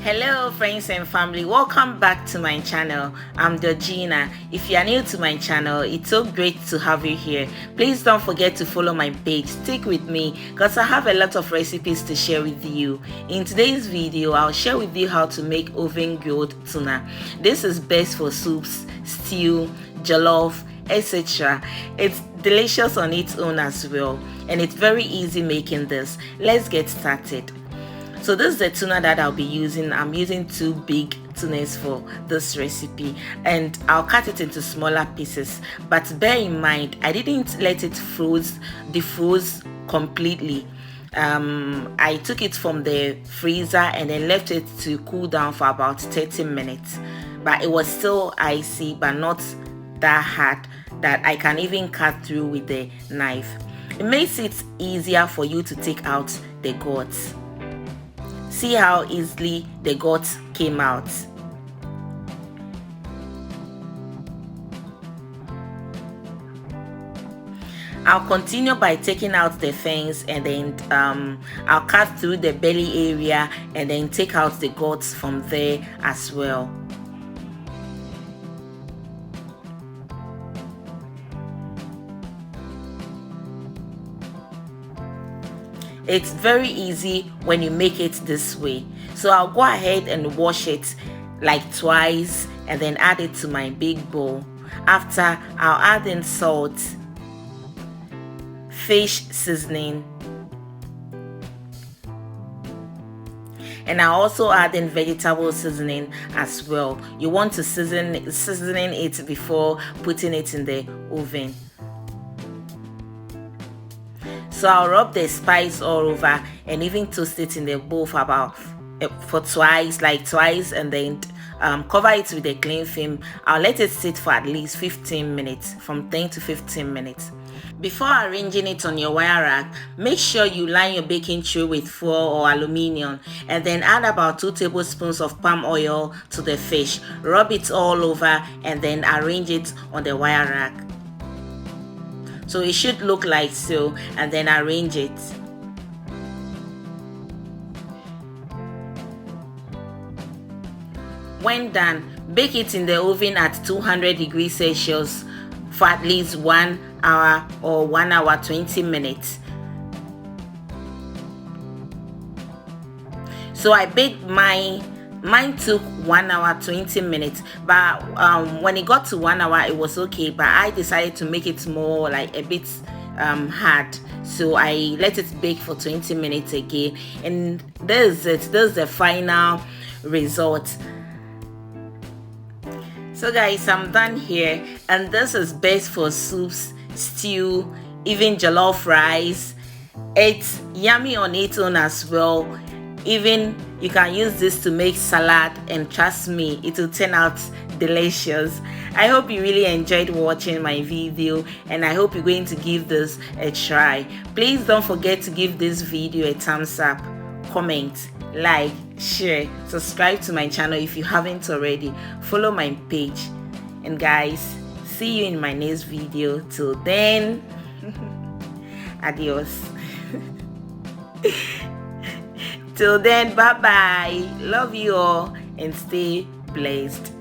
Hello friends and family, welcome back to my channel. I'm Georgina. If you are new to my channel, it's so great to have you here. Please don't forget to follow my page. Stick with me because I have a lot of recipes to share with you. In today's video, I'll share with you how to make oven grilled tuna. This is best for soups, stew, jollof, etc. It's delicious on its own as well, and it's very easy making this. Let's get started. So this is the tuna that I'll be using. I'm using 2 big tunas for this recipe, and I'll cut it into smaller pieces. But bear in mind, I didn't let it defroze completely. I took it from the freezer and then left it to cool down for about 30 minutes. But it was still icy, but not that hard that I can even cut through with the knife. It makes it easier for you to take out the guts. See how easily the guts came out. I'll continue by taking out the fins, and then I'll cut through the belly area and then take out the guts from there as well. It's very easy when you make it this way. So I'll go ahead and wash it like twice and then add it to my big bowl. After, I'll add in salt, fish seasoning, and I'll also add in vegetable seasoning as well. You want to season it before putting it in the oven. So I'll rub the spice all over and even toast it in the bowl for twice, and then cover it with a cling film. I'll let it sit for at least 15 minutes, from 10 to 15 minutes. Before arranging it on your wire rack, make sure you line your baking tray with foil or aluminium, and then add about 2 tablespoons of palm oil to the fish. Rub it all over and then arrange it on the wire rack. So it should look like so, and then arrange it. When done, bake it in the oven at 200 degrees Celsius for at least 1 hour or 1 hour 20 minutes. So I baked mine took 1 hour 20 minutes, but when it got to 1 hour it was okay, but I decided to make it more like a bit hard, so I let it bake for 20 minutes again, and this is the final result. So guys, I'm done here, and this is best for soups, stew, even jollof rice. It's yummy on its own as well. Even you can use this to make salad, and trust me, it will turn out delicious. I hope you really enjoyed watching my video, and I hope you're going to give this a try. Please don't forget to give this video a thumbs up, comment, like, share, subscribe to my channel if you haven't already, follow my page, and guys, see you in my next video. Till then, adios. Till then, bye bye. Love you all and stay blessed.